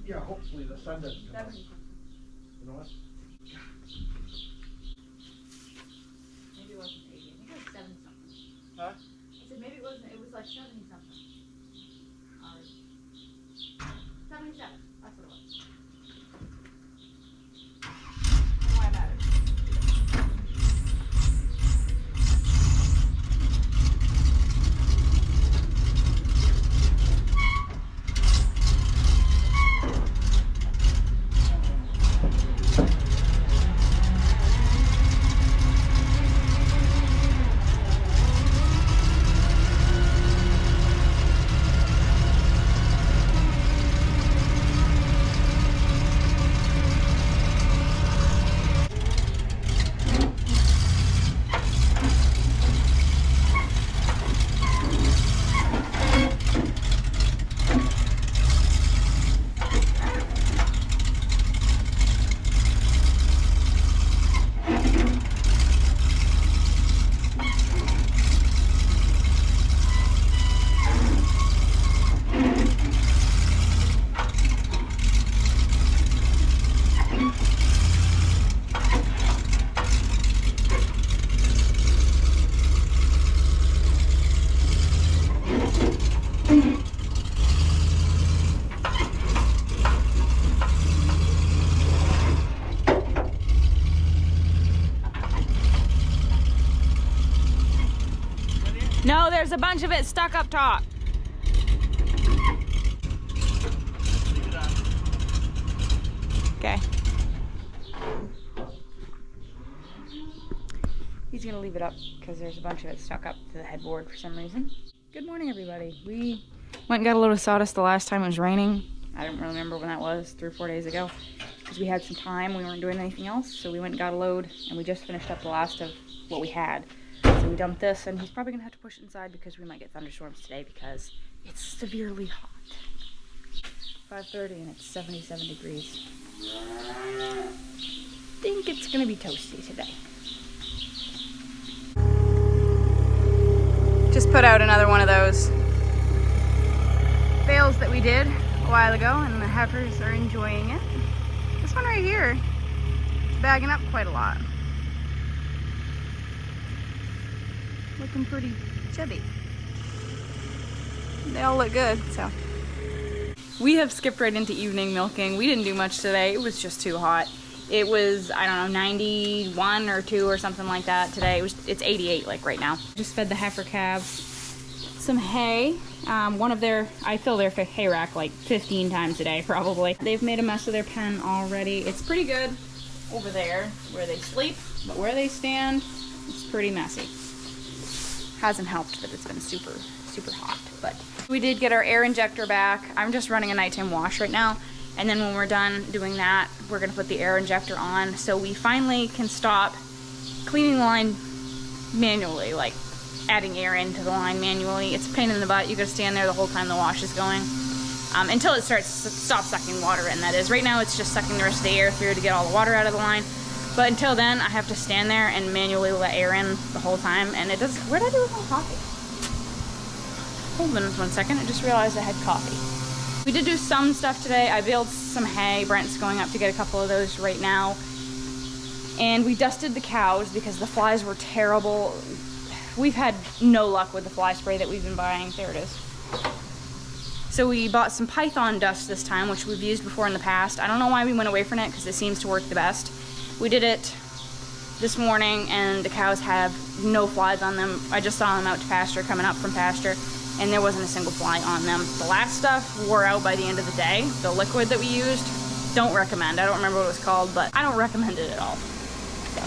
Yeah, hopefully the sun doesn't come up. You know what? Maybe it wasn't 80. I think it was 70 something. Huh? I said maybe it wasn't. It was like 70 something. 77. That's what it was. Why it matters. No, there's a bunch of it stuck up top. Okay. He's gonna leave it up because there's a bunch of it stuck up to the headboard for some reason. Good morning, everybody. We went and got a load of sawdust the last time it was raining. I don't really remember when that was, 3 or 4 days ago. Because we had some time, we weren't doing anything else, so we went and got a load, and we just finished up the last of what we had. So we dumped this, and he's probably gonna have to push it inside because we might get thunderstorms today because it's severely hot. 5:30 and it's 77 degrees. Think it's gonna be toasty today. Just put out another one of those bales that we did a while ago, and the heifers are enjoying it. This one right here is bagging up quite a lot. Looking pretty chubby. They all look good, so. We have skipped right into evening milking. We didn't do much today. It was just too hot. It was, I don't know, 91 or 2 or something like that today. It's 88 like right now. Just fed the heifer calves some hay. I fill their hay rack like 15 times a day probably. They've made a mess of their pen already. It's pretty good over there where they sleep, but where they stand, it's pretty messy. Hasn't helped that it's been super hot, but we did get our air injector back. I'm just running a nighttime wash right now, and then when we're done doing that, we're gonna put the air injector on so we finally can stop cleaning the line manually, like adding air into the line manually. It's a pain in the butt. You gotta stand there the whole time the wash is going until it stops sucking water in, that is. Right now it's just sucking the rest of the air through to get all the water out of the line. But until then, I have to stand there and manually let air in the whole time, and it does. Where did I do with my coffee? Hold on 1 second, I just realized I had coffee. We did do some stuff today. I baled some hay. Brent's going up to get a couple of those right now. And we dusted the cows because the flies were terrible. We've had no luck with the fly spray that we've been buying. There it is. So we bought some python dust this time, which we've used before in the past. I don't know why we went away from it because it seems to work the best. We did it this morning and the cows have no flies on them. I just saw them out to pasture, coming up from pasture, and there wasn't a single fly on them. The last stuff wore out by the end of the day. The liquid that we used, don't recommend. I don't remember what it was called, but I don't recommend it at all. So.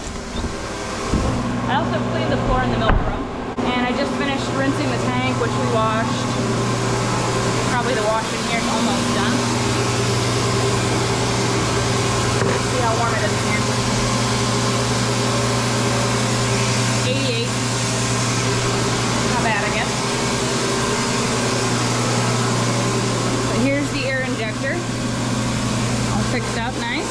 I also cleaned the floor in the milk room, and I just finished rinsing the tank, which we washed. Probably the wash in here is almost done. See how warm it is in here. 88. Not bad, I guess. So here's the air injector. All fixed up nice.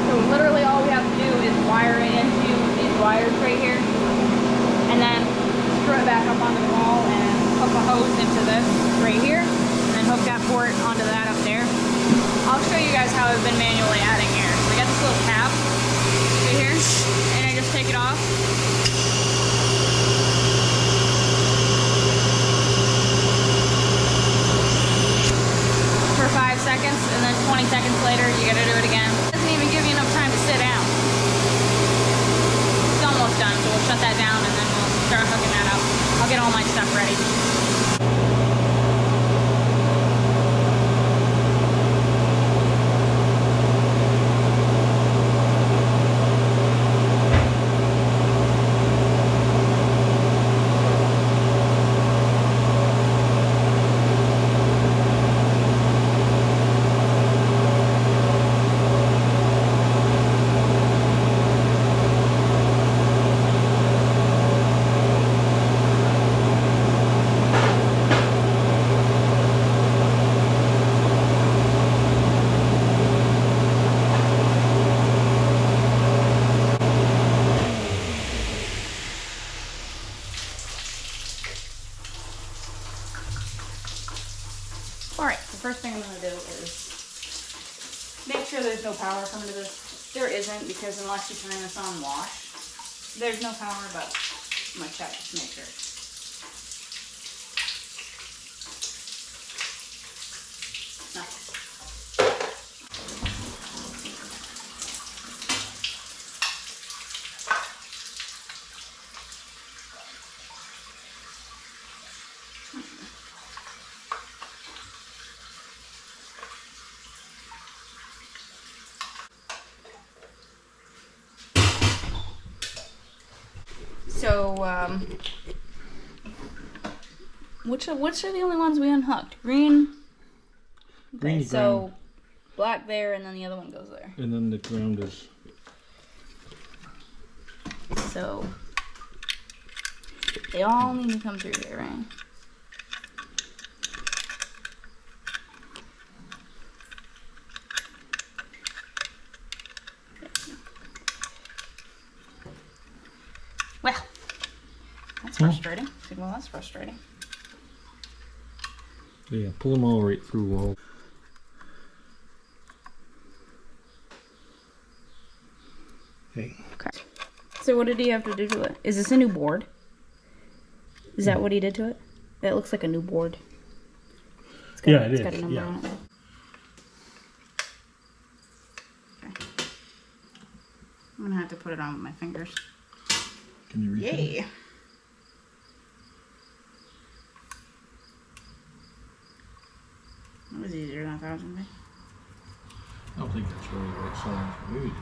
So literally all we have to do is wire it into these wires right here. thing I'm gonna do is make sure there's no power coming to this. There isn't, because unless you turn this on wash, there's no power, but I'm gonna check to make sure. No. So, which are the only ones we unhooked? Green. Okay, Green, so ground. black there, and then the other one goes there. And then the ground is. So they all need to come through here, right? Well, that's frustrating. Well, that's frustrating. Yeah, pull them all right through all. Okay. Okay. So what did he have to do to it? Is this a new board? Is that what he did to it? That looks like a new board. It's got, Yeah, it it's is. got a number Yeah. on it. Okay. I'm gonna have to put it on with my fingers. Can you reach it? Yay! That was easier than I thought it was gonna be. I don't think that's really the right size. Maybe it is.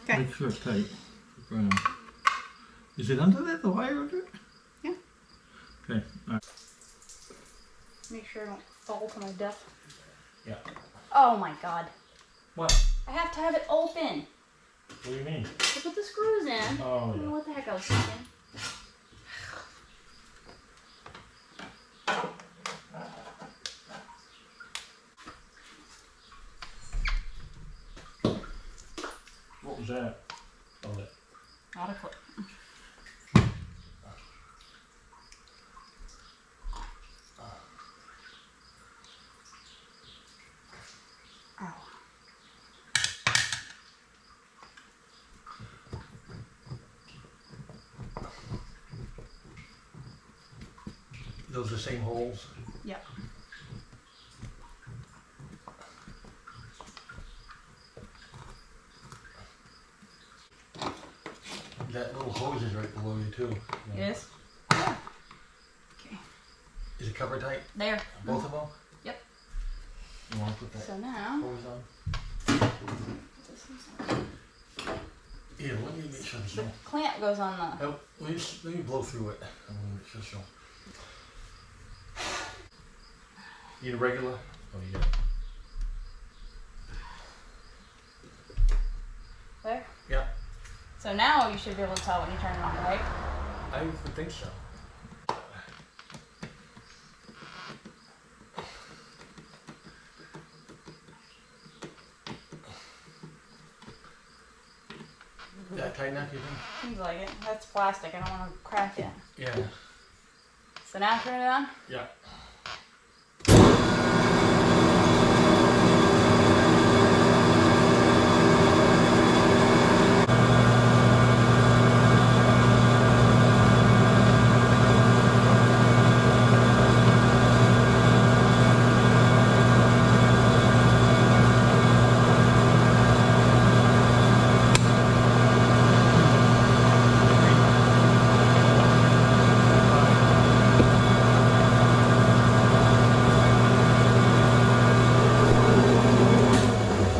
Okay. Make sure it's tight. The ground. Is it under there? The wire under it? Yeah. Okay. All right. Make sure I don't fall to my death. Yeah. Oh my god. What? I have to have it open. What do you mean? To put the screws in. I Oh, don't know yeah. what the heck I was thinking. What was that? Oh, that. Not a clip. Ow. Those are the same holes? Yep. That little hose is right below you too. It is? Yeah. Okay. Is it cover tight? There. Both of them? Yep. You want to put that So now. hose on? Yeah, let me make sure there's The no. clamp goes on the. Oh, let me blow through it. I want to make sure so. Need a regular? Oh, yeah. There. Yeah, So now you should be able to tell when you turn it on, right? I would think so. That tight enough, you think? Seems like it. That's plastic. I don't want to crack it. Yeah. So now turn it on. Yeah.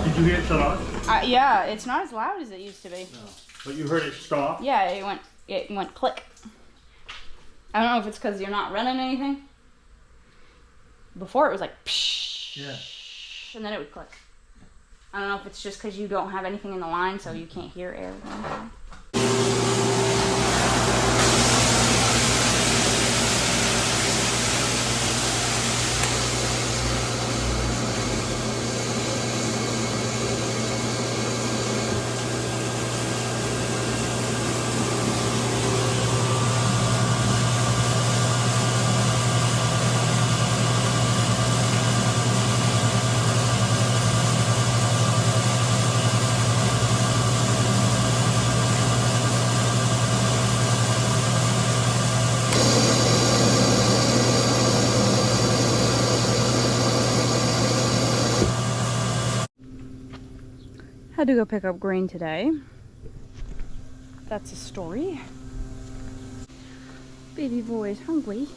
Did you hear it shut off? Yeah, it's not as loud as it used to be. No. But you heard it stop? Yeah, it went click. I don't know if it's because you're not running anything. Before it was like psh, Yeah. and then it would click. I don't know if it's just because you don't have anything in the line, so you can't hear air. Had to go pick up grain today. That's a story. Baby boy's hungry.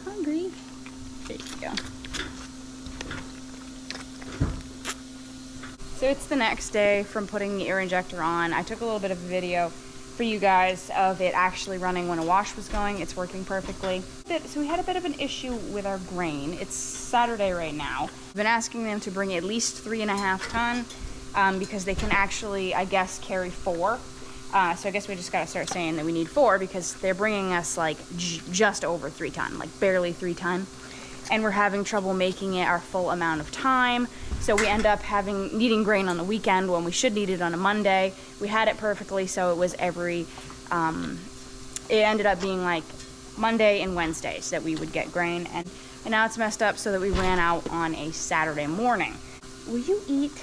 Hungry. There you go. So it's the next day from putting the air injector on. I took a little bit of a video for you guys of it actually running when a wash was going. It's working perfectly. So we had a bit of an issue with our grain. It's Saturday right now. I've been asking them to bring at least 3.5 ton because they can actually, I guess, carry 4. So I guess we just gotta start saying that we need 4 because they're bringing us like just over 3 ton, like barely 3 ton. And we're having trouble making it our full amount of time. So we end up needing grain on the weekend when we should need it on a Monday. We had it perfectly, so it was it ended up being like Monday and Wednesdays that we would get grain. And now it's messed up so that we ran out on a Saturday morning. Will you eat?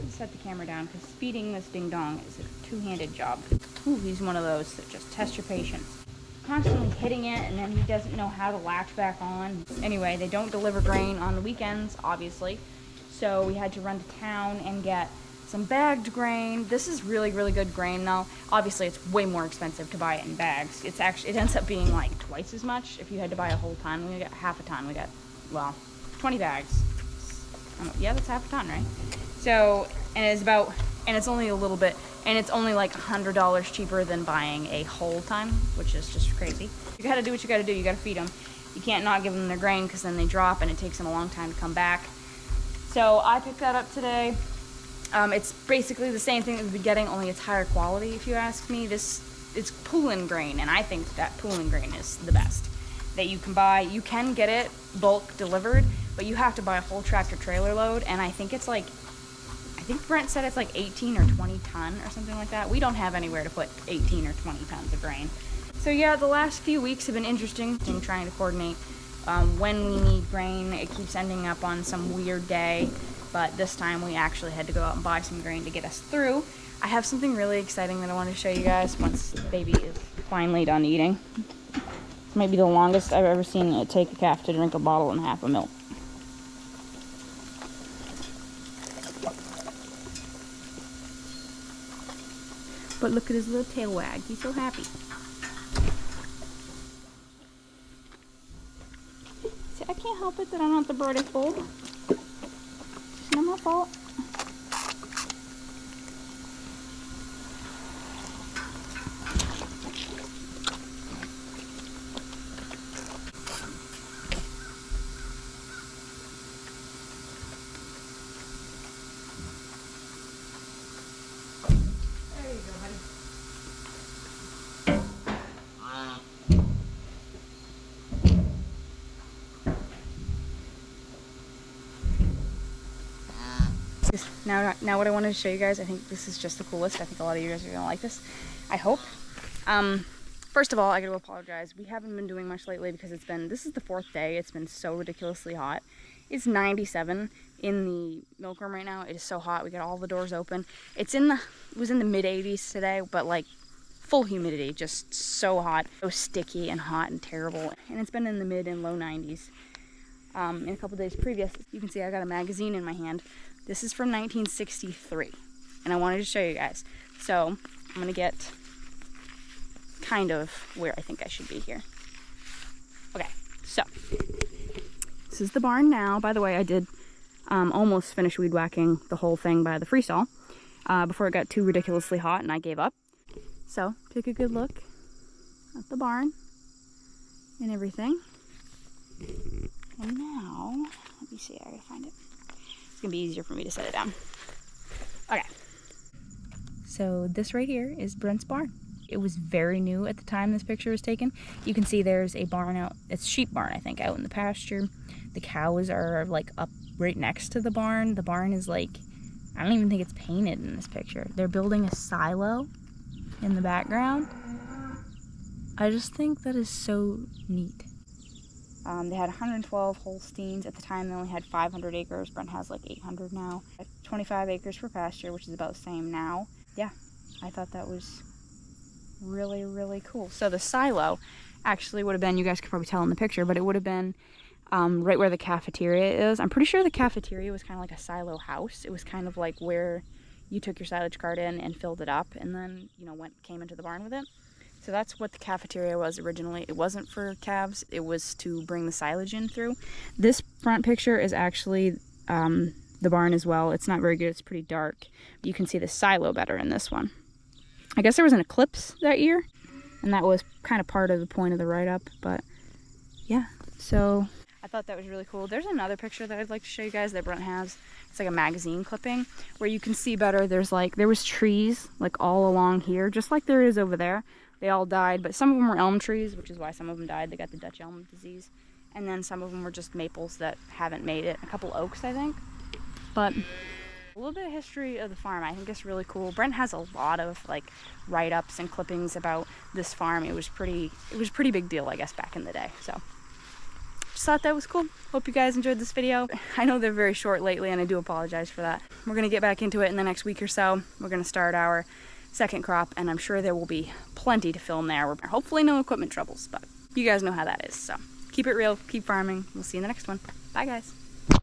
Set the camera down because feeding this ding dong is a two-handed job. Ooh, he's one of those that just test your patience. Constantly hitting it, and then he doesn't know how to latch back on. Anyway, they don't deliver grain on the weekends, obviously, so we had to run to town and get some bagged grain. This is really, really good grain though. Obviously, it's way more expensive to buy it in bags. It ends up being like twice as much if you had to buy a whole ton. We got half a ton. We got, well, 20 bags. Yeah, that's half a ton, right? So, and it's only a little bit, and it's only like $100 cheaper than buying a whole ton, which is just crazy. You gotta do what you gotta do. You gotta feed them. You can't not give them their grain because then they drop and it takes them a long time to come back. So I picked that up today. It's basically the same thing that we've been getting, only it's higher quality if you ask me. It's Poulin grain, and I think that Poulin grain is the best that you can buy. You can get it bulk delivered, but you have to buy a whole tractor trailer load, and I think it's like, I think Brent said it's like 18 or 20 ton or something like that. We don't have anywhere to put 18 or 20 tons of grain. So yeah, the last few weeks have been interesting in trying to coordinate when we need grain. It keeps ending up on some weird day, but this time we actually had to go out and buy some grain to get us through. I have something really exciting that I want to show you guys once baby is finally done eating. This might be the longest I've ever seen it take a calf to drink a bottle and a half of milk. But look at his little tail wag. He's so happy. See, I can't help it that I don't have the birthday fold. It's not my fault. Now what I wanted to show you guys, I think this is just the coolest. I think a lot of you guys are gonna like this. I hope. First of all, I gotta apologize. We haven't been doing much lately because this is the 4th day. It's been so ridiculously hot. It's 97 in the milk room right now. It is so hot. We got all the doors open. It was in the mid 80s today, but like full humidity, just so hot. So sticky and hot and terrible. And it's been in the mid and low 90s. In a couple days previous, you can see I got a magazine in my hand. This is from 1963, and I wanted to show you guys. So I'm gonna get kind of where I think I should be here. Okay, so this is the barn now. By the way, I did almost finish weed whacking the whole thing by the freestall before it got too ridiculously hot and I gave up. So take a good look at the barn and everything. And now, let me see, I gotta find it. It's gonna be easier for me to set it down. Okay. So this right here is Brent's barn. It was very new at the time this picture was taken. You can see there's a barn out, it's sheep barn I think, out in the pasture. The cows are like up right next to the barn. The barn is like, I don't even think it's painted in this picture. They're building a silo in the background. I just think that is so neat. They had 112 Holsteins. At the time, they only had 500 acres. Brent has like 800 now. 25 acres for pasture, which is about the same now. Yeah, I thought that was really, really cool. So the silo actually would have been, you guys could probably tell in the picture, but it would have been right where the cafeteria is. I'm pretty sure the cafeteria was kind of like a silo house. It was kind of like where you took your silage cart in and filled it up and then, you know, came into the barn with it. So that's what the cafeteria was originally. It wasn't for calves, it was to bring the silage in through. This front picture is actually the barn as well. It's not very good, it's pretty dark. But you can see the silo better in this one. I guess there was an eclipse that year, and that was kind of part of the point of the write-up, but yeah, so I thought that was really cool. There's another picture that I'd like to show you guys that Brent has. It's like a magazine clipping where you can see better. There was trees like all along here, just like there is over there. They all died, but some of them were elm trees, which is why some of them died. They got the Dutch elm disease. And then some of them were just maples that haven't made it. A couple oaks, I think. But a little bit of history of the farm. I think it's really cool. Brent has a lot of like write-ups and clippings about this farm. It was a pretty big deal, I guess, back in the day. So just thought that was cool. Hope you guys enjoyed this video. I know they're very short lately, and I do apologize for that. We're gonna get back into it in the next week or so. We're gonna start our second crop, and I'm sure there will be plenty to film there. Hopefully no equipment troubles, but you guys know how that is. So keep it real, keep farming. We'll see you in the next one. Bye, guys.